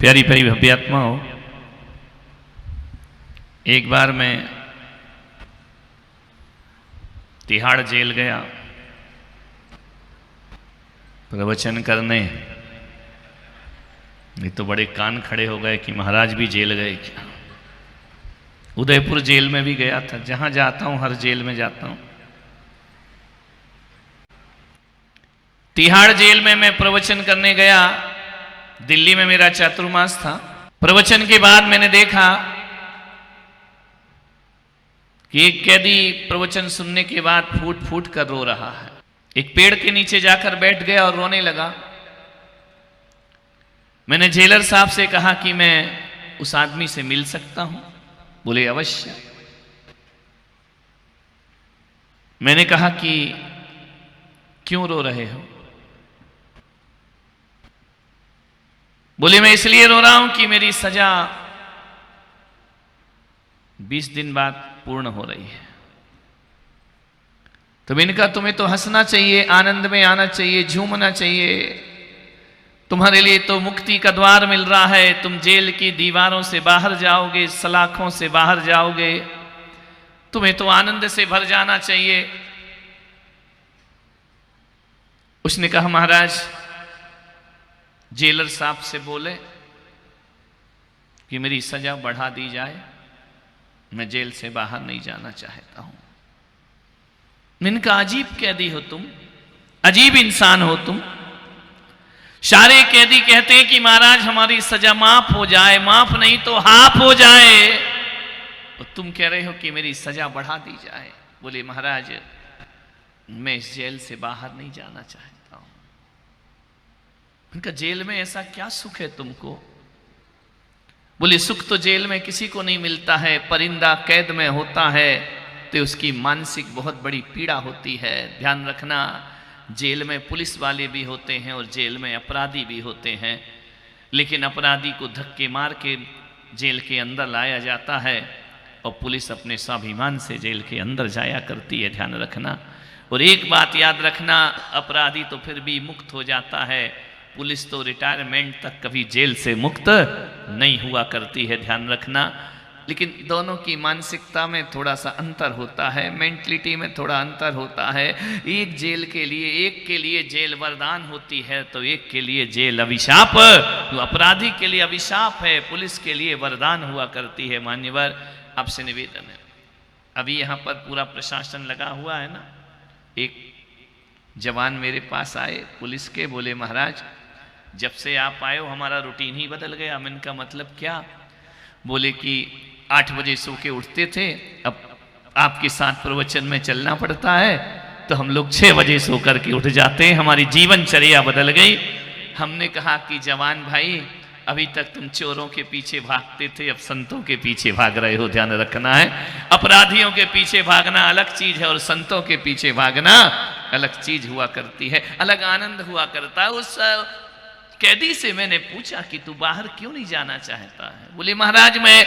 प्यारी प्यारी भव्य आत्माओं, एक बार मैं तिहाड़ जेल गया प्रवचन करने। ये तो बड़े कान खड़े हो गए कि महाराज भी जेल गए क्या। उदयपुर जेल में भी गया था, जहां जाता हूं हर जेल में जाता हूं। तिहाड़ जेल में मैं प्रवचन करने गया। दिल्ली में मेरा चातुर्मास था। प्रवचन के बाद मैंने देखा कि एक कैदी प्रवचन सुनने के बाद फूट फूट कर रो रहा है। एक पेड़ के नीचे जाकर बैठ गया और रोने लगा। मैंने जेलर साहब से कहा कि मैं उस आदमी से मिल सकता हूं। बोले अवश्य। मैंने कहा कि क्यों रो रहे हो। बोले मैं इसलिए रो रहा हूं कि मेरी सजा 20 दिन बाद पूर्ण हो रही है। तो मैंने कहा तुम्हें तो हंसना चाहिए, आनंद में आना चाहिए, झूमना चाहिए। तुम्हारे लिए तो मुक्ति का द्वार मिल रहा है। तुम जेल की दीवारों से बाहर जाओगे, सलाखों से बाहर जाओगे। तुम्हें तो आनंद से भर जाना चाहिए। उसने कहा महाराज जेलर साहब से बोले कि मेरी सजा बढ़ा दी जाए, मैं जेल से बाहर नहीं जाना चाहता हूं। मैंने कहा अजीब कैदी हो तुम, अजीब इंसान हो तुम। सारे कैदी कहते हैं कि महाराज हमारी सजा माफ हो जाए, माफ नहीं तो हाफ हो जाए, और तुम कह रहे हो कि मेरी सजा बढ़ा दी जाए। बोले महाराज मैं इस जेल से बाहर नहीं जाना चाहता हूं। उनका जेल में ऐसा क्या सुख है तुमको। बोले सुख तो जेल में किसी को नहीं मिलता है। परिंदा कैद में होता है तो उसकी मानसिक बहुत बड़ी पीड़ा होती है। ध्यान रखना, जेल में पुलिस वाले भी होते हैं और जेल में अपराधी भी होते हैं, लेकिन अपराधी को धक्के मार के जेल के अंदर लाया जाता है और पुलिस अपने स्वाभिमान से जेल के अंदर जाया करती है। ध्यान रखना। और एक बात याद रखना, अपराधी तो फिर भी मुक्त हो जाता है, पुलिस तो रिटायरमेंट तक कभी जेल से मुक्त नहीं हुआ करती है। ध्यान रखना। लेकिन दोनों की मानसिकता में थोड़ा सा अंतर होता है, मेंटलिटी में थोड़ा अंतर होता है। एक जेल के लिए, एक के लिए जेल वरदान होती है तो एक के लिए जेल अभिशाप। तो अपराधी के लिए अभिशाप है, पुलिस के लिए वरदान हुआ करती है। मान्यवर आपसे निवेदन है, अभी यहाँ पर पूरा प्रशासन लगा हुआ है ना। एक जवान मेरे पास आए पुलिस के, बोले महाराज जब से आप आए हो हमारा रूटीन ही बदल गया। मैंने कहा मतलब क्या। बोले कि 8 बजे सो के उठते थे, अब आपके साथ प्रवचन में चलना पड़ता है तो हम लोग 6 बजे सो करके उठ जाते हैं। हमारी जीवनचर्या बदल गई। हमने कहा कि जवान भाई अभी तक तुम चोरों के पीछे भागते थे, अब संतों के पीछे भाग रहे हो। ध्यान रखना है, अपराधियों के पीछे भागना अलग चीज है और संतों के पीछे भागना अलग चीज हुआ करती है, अलग आनंद हुआ करता है। उस कैदी से मैंने पूछा कि तू बाहर क्यों नहीं जाना चाहता है। बोले महाराज मैं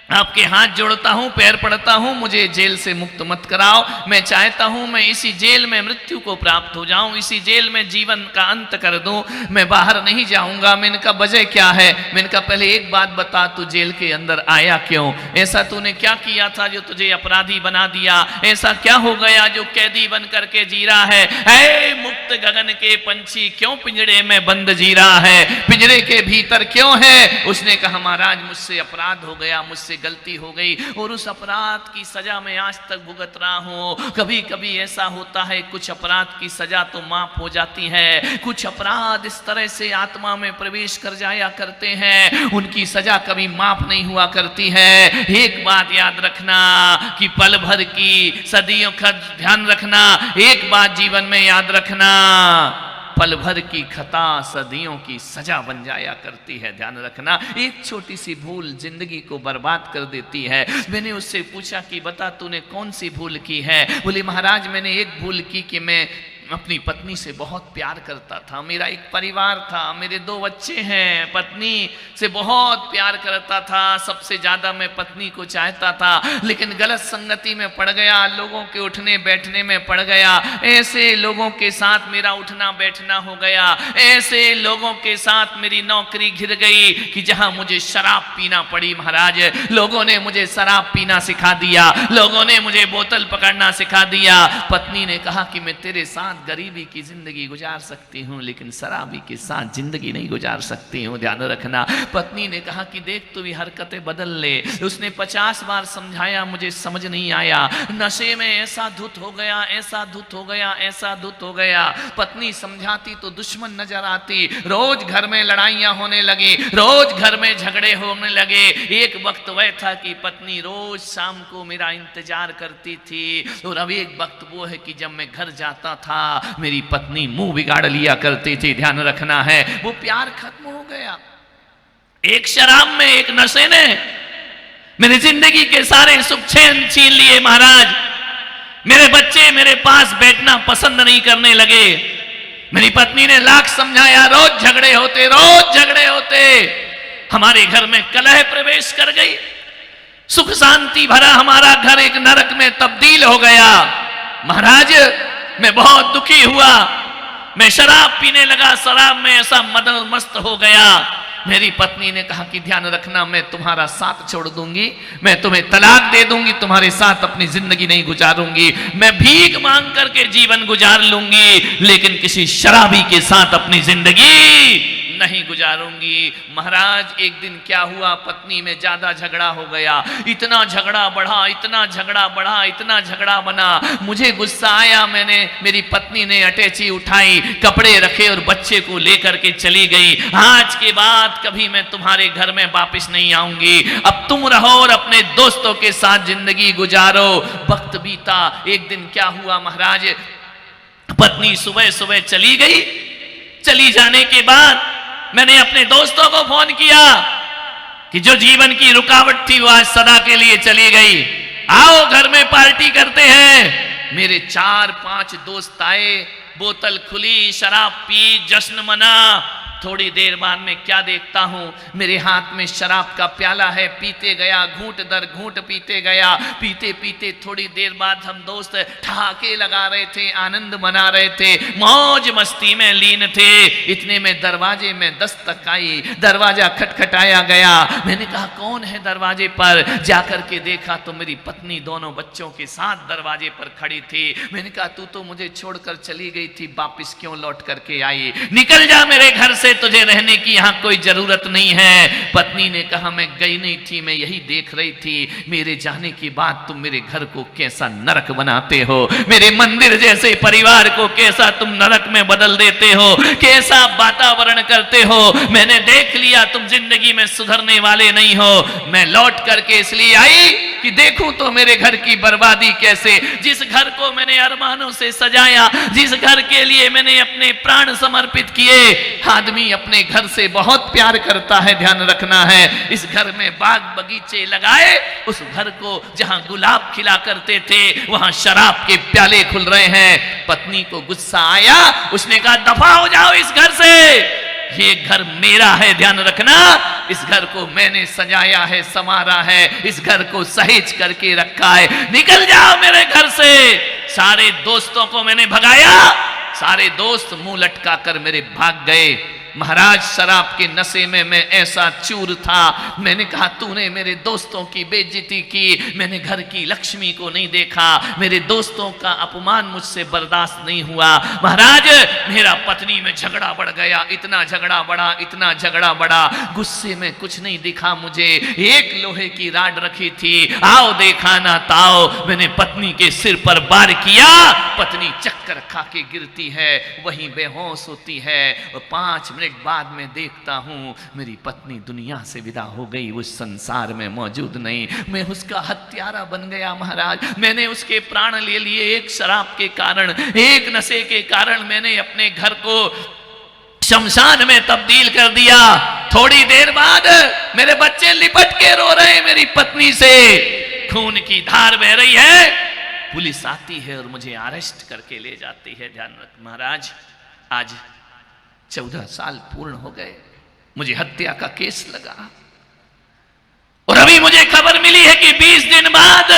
आपके हाथ जोड़ता हूं, पैर पड़ता हूं, मुझे जेल से मुक्त मत कराओ। मैं चाहता हूं मैं इसी जेल में मृत्यु को प्राप्त हो जाऊं, इसी जेल में जीवन का अंत कर दूं, मैं बाहर नहीं जाऊंगा। मैंने कहा वजह क्या है। मैंने कहा पहले एक बात बता, तू जेल के अंदर आया क्यों। ऐसा तूने क्या किया था जो तुझे अपराधी बना दिया। ऐसा क्या हो गया जो कैदी बन करके जी रहा है। ऐ मुक्त गगन के पंछी क्यों पिंजड़े में बंद जी रहा है, पिंजड़े के भीतर क्यों है। उसने कहा महाराज मुझसे अपराध हो गया, मुझसे गलती हो गई और उस अपराध की सजा मैं आज तक भुगत रहा हूं। कभी कभी ऐसा होता है कुछ अपराध की सजा तो माफ हो जाती है, कुछ अपराध इस तरह से आत्मा में प्रवेश कर जाया करते हैं उनकी सजा कभी माफ नहीं हुआ करती है। एक बात याद रखना कि पल भर की सदियों का ध्यान रखना, एक बात जीवन में याद रखना, पल भर की खता सदियों की सजा बन जाया करती है। ध्यान रखना, एक छोटी सी भूल जिंदगी को बर्बाद कर देती है। मैंने उससे पूछा कि बता तूने कौन सी भूल की है। बोले महाराज मैंने एक भूल की कि मैं अपनी पत्नी से बहुत प्यार करता था, मेरा एक परिवार था, मेरे 2 बच्चे हैं, पत्नी से बहुत प्यार करता था, सबसे ज्यादा मैं पत्नी को चाहता था, लेकिन गलत संगति में पड़ गया, लोगों के उठने बैठने में पड़ गया, ऐसे लोगों के साथ मेरा उठना बैठना हो गया, ऐसे लोगों के साथ मेरी नौकरी घिर गई कि जहां मुझे शराब पीना पड़ी। महाराज, लोगों ने मुझे शराब पीना सिखा दिया, लोगों ने मुझे बोतल पकड़ना सिखा दिया। पत्नी ने कहा कि मैं तेरे साथ गरीबी की जिंदगी गुजार सकती हूं, लेकिन शराबी के साथ जिंदगी नहीं गुजार सकती हूं, ध्यान रखना। पत्नी ने कहा कि देख तू भी हरकतें बदल ले। उसने 50 बार समझाया, मुझे समझ नहीं आया। नशे में ऐसा धुत हो गया, ऐसा धुत हो गया, ऐसा धुत हो गया। पत्नी समझाती तो दुश्मन नजर आती, रोज घर में लड़ाइयां होने लगी, रोज घर में झगड़े होने लगे। एक वक्त वह था कि पत्नी रोज शाम को मेरा इंतजार करती थी, और अब एक वक्त वो है कि जब मैं घर जाता था मेरी पत्नी मुंह बिगाड़ लिया करती थी। ध्यान रखना है, वो प्यार खत्म हो गया। एक शराब में, एक नशे ने मेरी जिंदगी के सारे सुख चैन छीन लिए। महाराज, मेरे बच्चे मेरे पास बैठना पसंद नहीं करने लगे। मेरी पत्नी ने लाख समझाया, रोज झगड़े होते, रोज झगड़े होते। हमारे घर में कलह प्रवेश कर गई, सुख शांति भरा हमारा घर एक नरक में तब्दील हो गया। महाराज, मैं बहुत दुखी हुआ, मैं शराब पीने लगा, शराब में ऐसा मस्त हो गया। मेरी पत्नी ने कहा कि ध्यान रखना, मैं तुम्हारा साथ छोड़ दूंगी, मैं तुम्हें तलाक दे दूंगी, तुम्हारे साथ अपनी जिंदगी नहीं गुजारूंगी, मैं भीख मांग करके जीवन गुजार लूंगी, लेकिन किसी शराबी के साथ अपनी जिंदगी नहीं गुजारूंगी। महाराज, एक दिन क्या हुआ, पत्नी में ज्यादा झगड़ा हो गया, इतना झगड़ा बढ़ा, इतना झगड़ा बढ़ा, इतना झगड़ा बना। मुझे गुस्सा आया, मैंने, मेरी पत्नी ने अटैची उठाई, कपड़े रखे और बच्चे को लेकर के चली गई। आज के बाद कभी मैं तुम्हारे घर में वापस नहीं आऊंगी, अब तुम रहो और अपने दोस्तों के साथ जिंदगी गुजारो। वक्त बीता, एक दिन क्या हुआ महाराज, पत्नी सुबह सुबह चली गई। चली जाने के बाद मैंने अपने दोस्तों को फोन किया कि जो जीवन की रुकावट थी वो आज सदा के लिए चली गई, आओ घर में पार्टी करते हैं। मेरे 4-5 दोस्त आए, बोतल खुली, शराब पी, जश्न मना। थोड़ी देर बाद में क्या देखता हूं, मेरे हाथ में शराब का प्याला है, पीते गया, घूंट दर घूंट पीते गया। पीते पीते थोड़ी देर बाद हम दोस्त ठहाके लगा रहे थे, आनंद मना रहे थे, मौज मस्ती में लीन थे। इतने में दरवाजे में दस्तक आई, दरवाजा खटखटाया गया। मैंने कहा कौन है दरवाजे पर? जाकर के देखा तो मेरी पत्नी दोनों बच्चों के साथ दरवाजे पर खड़ी थी। मैंने कहा तू तो मुझे छोड़कर चली गई थी, वापिस क्यों लौट करके आई? निकल जा मेरे घर से, तुझे रहने की यहां कोई जरूरत नहीं है। पत्नी ने कहा मैं गई नहीं थी, मैं यही देख रही थी, मेरे जाने के बाद तुम मेरे घर को कैसा नरक बनाते हो, मेरे मंदिर जैसे परिवार को कैसा तुम नरक में बदल देते हो, कैसा वातावरण करते हो। मैंने देख लिया तुम जिंदगी में सुधरने वाले नहीं हो। मैं लौट करके इसलिए आई कि देखूं तो मेरे घर की बर्बादी कैसे, जिस घर को मैंने अरमानों से सजाया, जिस घर के लिए मैंने अपने प्राण समर्पित किए। आदमी अपने घर से बहुत प्यार करता है, ध्यान रखना है। इस घर में बाग बगीचे लगाए, उस घर को जहां गुलाब खिला करते थे वहां शराब के प्याले खुल रहे हैं। पत्नी को गुस्सा आया, उसने कहा दफा हो जाओ इस घर से, ये घर मेरा है, ध्यान रखना। इस घर को मैंने सजाया है, संवारा है, इस घर को सहेज करके रखा है, निकल जाओ मेरे घर से। सारे दोस्तों को मैंने भगाया, सारे दोस्त मुंह लटका कर मेरे भाग गए। महाराज, शराब के नशे में मैं ऐसा चूर था, मैंने कहा तूने मेरे दोस्तों की बेइज्जती की, मैंने घर की लक्ष्मी को नहीं देखा, मेरे दोस्तों का अपमान मुझसे बर्दाश्त नहीं हुआ। महाराज, मेरा पत्नी में झगड़ा बढ़ गया, इतना झगड़ा बढ़ा, इतना झगड़ा बढ़ा, गुस्से में कुछ नहीं दिखा मुझे। एक लोहे की राड रखी थी, आओ देखा ना ताओ, मैंने पत्नी के सिर पर वार किया। पत्नी चक्कर खा के गिरती है, वहीं बेहोश होती है। 5 मिनट बाद में देखता हूं मेरी पत्नी दुनिया से विदा हो गई, उस संसार में मौजूद नहीं। मैं उसका हत्यारा बन गया महाराज, मैंने उसके प्राण ले लिए। एक शराब के कारण, एक नशे के कारण मैंने अपने घर को शमशान में तब्दील कर दिया। थोड़ी देर बाद मेरे बच्चे लिपट के रो रहे हैं मेरी पत्नी से, खून की धार बह रही है। पुलिस आती है और मुझे अरेस्ट करके ले जाती है। ध्यान रख महाराज, आज 14 साल पूर्ण हो गए, मुझे हत्या का केस लगा और अभी मुझे खबर मिली है कि 20 दिन बाद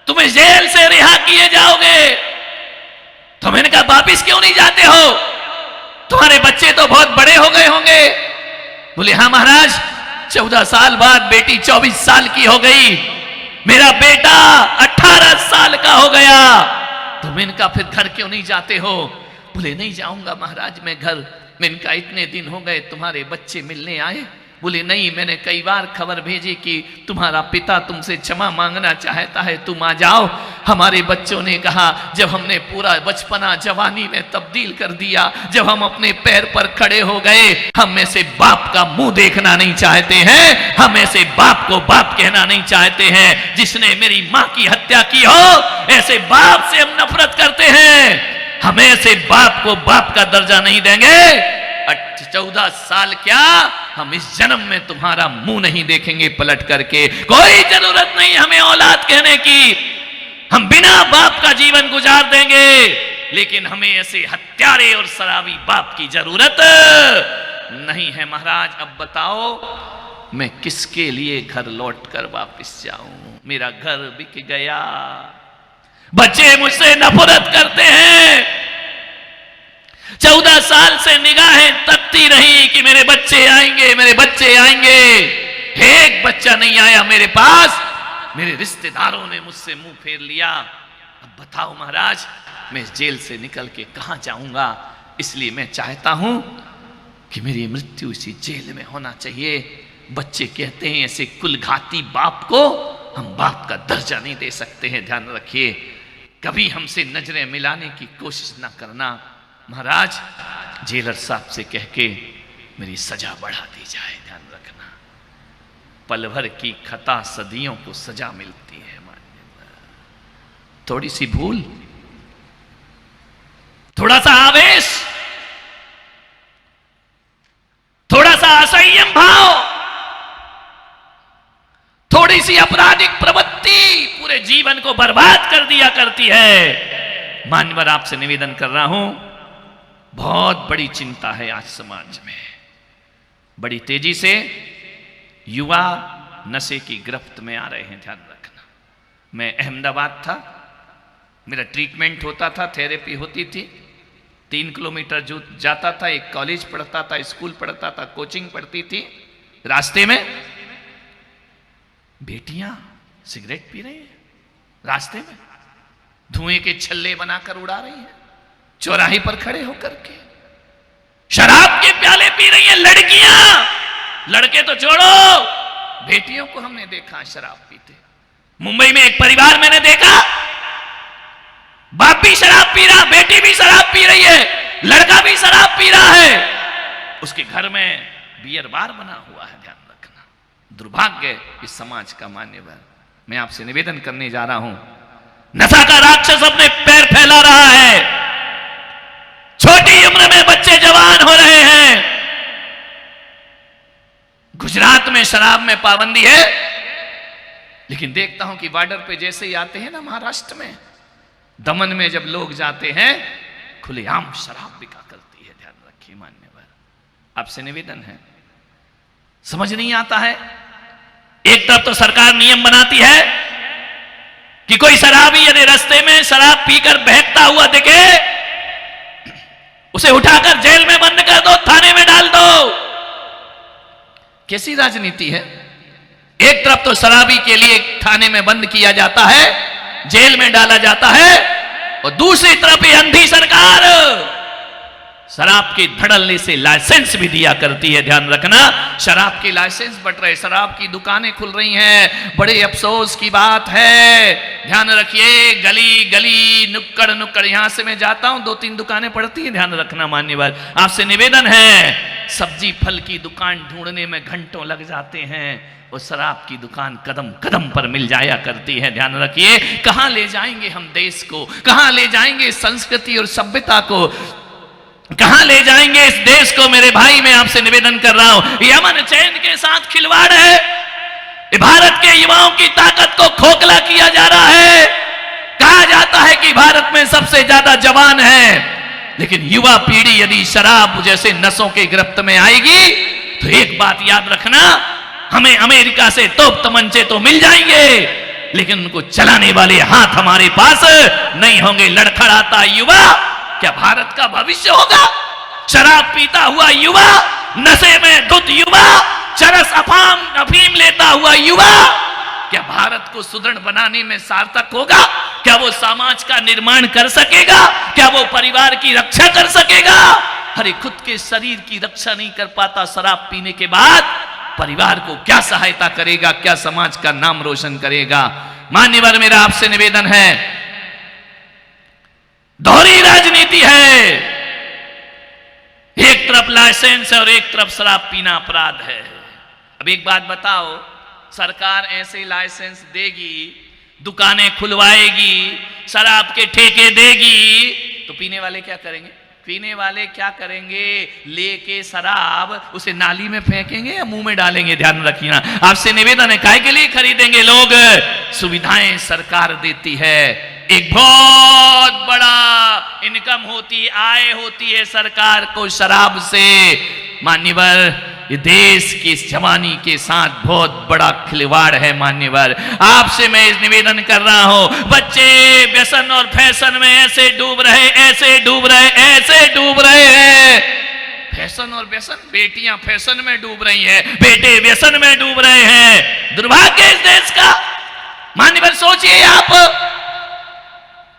तुम्हें जेल से रिहा किए जाओगे। तो मैंने कहा वापिस क्यों नहीं जाते हो, तुम्हारे बच्चे तो बहुत बड़े हो गए होंगे। बोले हाँ महाराज, 14 साल बाद बेटी 24 साल की हो गई, मेरा बेटा 18 साल का हो गया। तो मैंने कहा फिर घर क्यों नहीं जाते हो। बोले नहीं जाऊंगा महाराज मैं घर। मैंने कहा इतने दिन हो गए तुम्हारे बच्चे मिलने आए। बोले नहीं, मैंने कई बार खबर भेजी कि तुम्हारा पिता तुमसे क्षमा मांगना चाहता है, तुम आ जाओ। हमारे बच्चों ने कहा जब हमने पूरा बचपना जवानी में तब्दील कर दिया, जब हम अपने पैर पर खड़े हो गए, हम में से बाप का मुंह देखना नहीं चाहते हैं, हम में से बाप को बाप कहना नहीं चाहते हैं। जिसने मेरी मां की हत्या की हो, ऐसे बाप से हम नफरत करते हैं, हम ऐसे बाप को बाप का दर्जा नहीं देंगे। 14 साल क्या, हम इस जन्म में तुम्हारा मुंह नहीं देखेंगे पलट करके। कोई जरूरत नहीं हमें औलाद कहने की, हम बिना बाप का जीवन गुजार देंगे, लेकिन हमें ऐसे हत्यारे और शराबी बाप की जरूरत नहीं है। महाराज अब बताओ मैं किसके लिए घर लौट कर वापिस जाऊं, मेरा घर बिक गया, बच्चे मुझसे नफरत करते हैं। 14 साल से निगाहें तकती रही कि मेरे बच्चे आएंगे, मेरे बच्चे आएंगे, एक बच्चा नहीं आया मेरे पास। मेरे रिश्तेदारों ने मुझसे मुंह फेर लिया। अब बताओ महाराज मैं इस जेल से निकल के कहां जाऊंगा। इसलिए मैं चाहता हूं कि मेरी मृत्यु इसी जेल में होना चाहिए। बच्चे कहते हैं ऐसे कुलघाती बाप को हम बाप का दर्जा नहीं दे सकते हैं। ध्यान रखिए, कभी हमसे नजरें मिलाने की कोशिश ना करना। महाराज जेलर साहब से कह के मेरी सजा बढ़ा दी जाए। ध्यान रखना, पल भर की खता सदियों को सजा मिलती है। थोड़ी सी भूल, थोड़ा सा आवेश, थोड़ा सा असंयम भाव, थोड़ी सी आपराधिक प्रवृत्ति पूरे जीवन को बर्बाद कर दिया करती है। मान्यवर आपसे निवेदन कर रहा हूं, बहुत बड़ी चिंता है आज समाज में। बड़ी तेजी से युवा नशे की गिरफ्त में आ रहे हैं। ध्यान रखना, मैं अहमदाबाद था, मेरा ट्रीटमेंट होता था, थेरेपी होती थी। 3 किलोमीटर जाता था, एक कॉलेज पढ़ता था, स्कूल पढ़ता था, कोचिंग पढ़ती थी। रास्ते में बेटियां सिगरेट पी रही हैं, रास्ते में धुएं के छल्ले बनाकर उड़ा रही हैं, चौराहे पर खड़े होकर के शराब के प्याले पी रही हैं लड़कियां। लड़के तो छोड़ो, बेटियों को हमने देखा शराब पीते। मुंबई में एक परिवार मैंने देखा, बाप भी शराब पी रहा, बेटी भी शराब पी रही है, लड़का भी शराब पी रहा है, उसके घर में बियर बार बना हुआ है। ध्यान रखना, दुर्भाग्य इस समाज का। मान्यवर मैं आपसे निवेदन करने जा रहा हूं, नशा का राक्षस अपने पैर फैला रहा है। छोटी उम्र में बच्चे जवान हो रहे हैं। गुजरात में शराब में पाबंदी है, लेकिन देखता हूं कि बॉर्डर पे जैसे ही आते हैं ना, महाराष्ट्र में, दमन में जब लोग जाते हैं, खुलेआम शराब बिका करती है। ध्यान रखिए मान्यवर, आपसे निवेदन है, समझ नहीं आता है। एक तरफ तो सरकार नियम बनाती है कि कोई शराबी यदि रास्ते में शराब पीकर बहकता हुआ दिखे, उसे उठाकर जेल में बंद कर दो, थाने में डाल दो। कैसी राजनीति है। एक तरफ तो शराबी के लिए थाने में बंद किया जाता है, जेल में डाला जाता है, और दूसरी तरफ ये अंधी सरकार शराब के धड़ल्ले से लाइसेंस भी दिया करती है। ध्यान रखना, शराब के लाइसेंस बढ़ रहे, शराब की दुकानें खुल रही हैं। बड़े अफसोस की बात है। ध्यान रखिए, गली गली नुक्कड़ नुक्कड़, यहां से मैं जाता हूं 2-3 दुकानें पड़ती हैं। ध्यान रखना मान्यवर, आपसे निवेदन है, सब्जी फल की दुकान ढूंढने में घंटों लग जाते हैं, और शराब की दुकान कदम कदम पर मिल जाया करती है। ध्यान रखिए, कहां ले जाएंगे हम देश को, कहां ले जाएंगे संस्कृति और सभ्यता को, कहां ले जाएंगे इस देश को। मेरे भाई मैं आपसे निवेदन कर रहा हूं, ये अमन चैन के साथ खिलवाड़ है। भारत के युवाओं की ताकत को खोखला किया जा रहा है। लेकिन युवा पीढ़ी यदि शराब जैसे नशों के गिरफ्त में आएगी तो एक बात याद रखना, हमें अमेरिका से तोप तमंचे तो मिल जाएंगे, लेकिन उनको चलाने वाले हाथ हमारे पास नहीं होंगे। लड़खड़ाता युवा क्या भारत का भविष्य होगा? शराब पीता हुआ युवा, नशे में धुत युवा, चरस अफीम लेता हुआ युवा क्या भारत को सुदृढ़ बनाने में सार्थक होगा? क्या वो समाज का निर्माण कर सकेगा? क्या वो परिवार की रक्षा कर सकेगा? अरे खुद के शरीर की रक्षा नहीं कर पाता शराब पीने के बाद, परिवार को क्या सहायता करेगा? क्या समाज का नाम रोशन करेगा? मान्यवर, मेरा आपसे निवेदन है, दोहरी राजनीति है। एक तरफ लाइसेंस है और एक तरफ शराब पीना अपराध है। अब एक बात बताओ, सरकार ऐसे लाइसेंस देगी, दुकानें खुलवाएगी, शराब के ठेके देगी, तो पीने वाले क्या करेंगे? पीने वाले क्या करेंगे? लेके शराब उसे नाली में फेंकेंगे या मुंह में डालेंगे? ध्यान रखिए, आपसे निवेदन है, काहे के लिए खरीदेंगे लोग? सुविधाएं सरकार देती है, एक बहुत बड़ा इनकम होती, आय होती है सरकार को शराब से। मान्यवर, ये देश की जवानी के साथ बहुत बड़ा खिलवाड़ है। मान्यवर, आपसे मैं इस निवेदन कर रहा हूं, बच्चे व्यसन और फैशन में ऐसे डूब रहे, ऐसे डूब रहे, ऐसे डूब रहे हैं। फैशन और व्यसन, बेटियां फैशन में डूब रही हैं, बेटे व्यसन में डूब रहे हैं। दुर्भाग्य इस देश का। मान्यवर, सोचिए आप,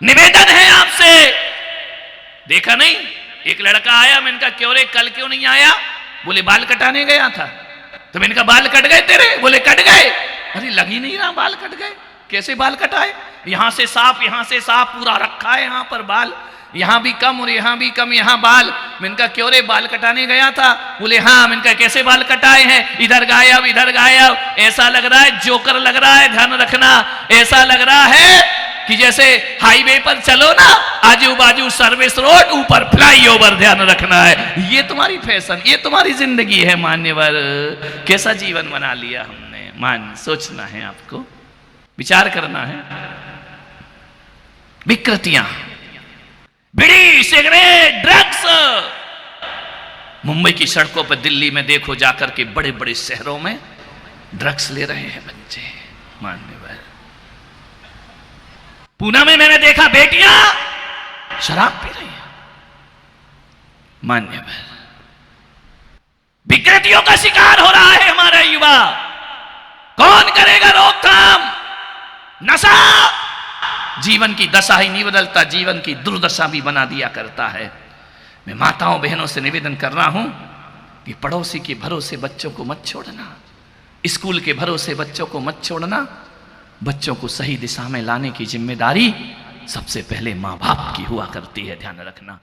निवेदन है आपसे। देखा नहीं, एक लड़का आया, मैंने कहा क्यों रे, कल क्यों नहीं आया? बोले बाल कटाने गया था। तो मैंने कहा बाल कट गए तेरे? बोले कट गए। अरे लग ही नहीं रहा बाल कट गए। कैसे बाल कटाए? यहां से साफ, यहां से साफ, पूरा रखा है यहां पर बाल, यहां भी कम और यहां भी कम, यहां बाल। मैंने कहा क्यों रे, बाल कटाने गया था? बोले हाँ। मैंने कहा कैसे बाल कटाए हैं? इधर गायब, इधर गायब। ऐसा लग रहा है जोकर लग रहा है, ध्यान रखना। ऐसा लग रहा है कि जैसे हाईवे पर चलो ना, आजू बाजू सर्विस रोड, ऊपर फ्लाईओवर, ध्यान रखना है। ये तुम्हारी फैशन, ये तुम्हारी जिंदगी है। मान्यवर, कैसा जीवन बना लिया हमने। सोचना है आपको, विचार करना है। विकृतियां, बीड़ी, सिगरेट, ड्रग्स। मुंबई की सड़कों पर, दिल्ली में देखो जाकर के, बड़े बड़े शहरों में ड्रग्स ले रहे हैं बच्चे। मान्यवर, पूना में मैंने देखा बेटियां शराब पी रही हैं। मान्यवर, विकृतियों का शिकार हो रहा है हमारा युवा। कौन करेगा रोकथाम? नशा जीवन की दशा ही नहीं बदलता, जीवन की दुर्दशा भी बना दिया करता है। मैं माताओं बहनों से निवेदन कर रहा हूं कि पड़ोसी के भरोसे बच्चों को मत छोड़ना, स्कूल के भरोसे बच्चों को मत छोड़ना। बच्चों को सही दिशा में लाने की जिम्मेदारी सबसे पहले मां बाप की हुआ करती है, ध्यान रखना।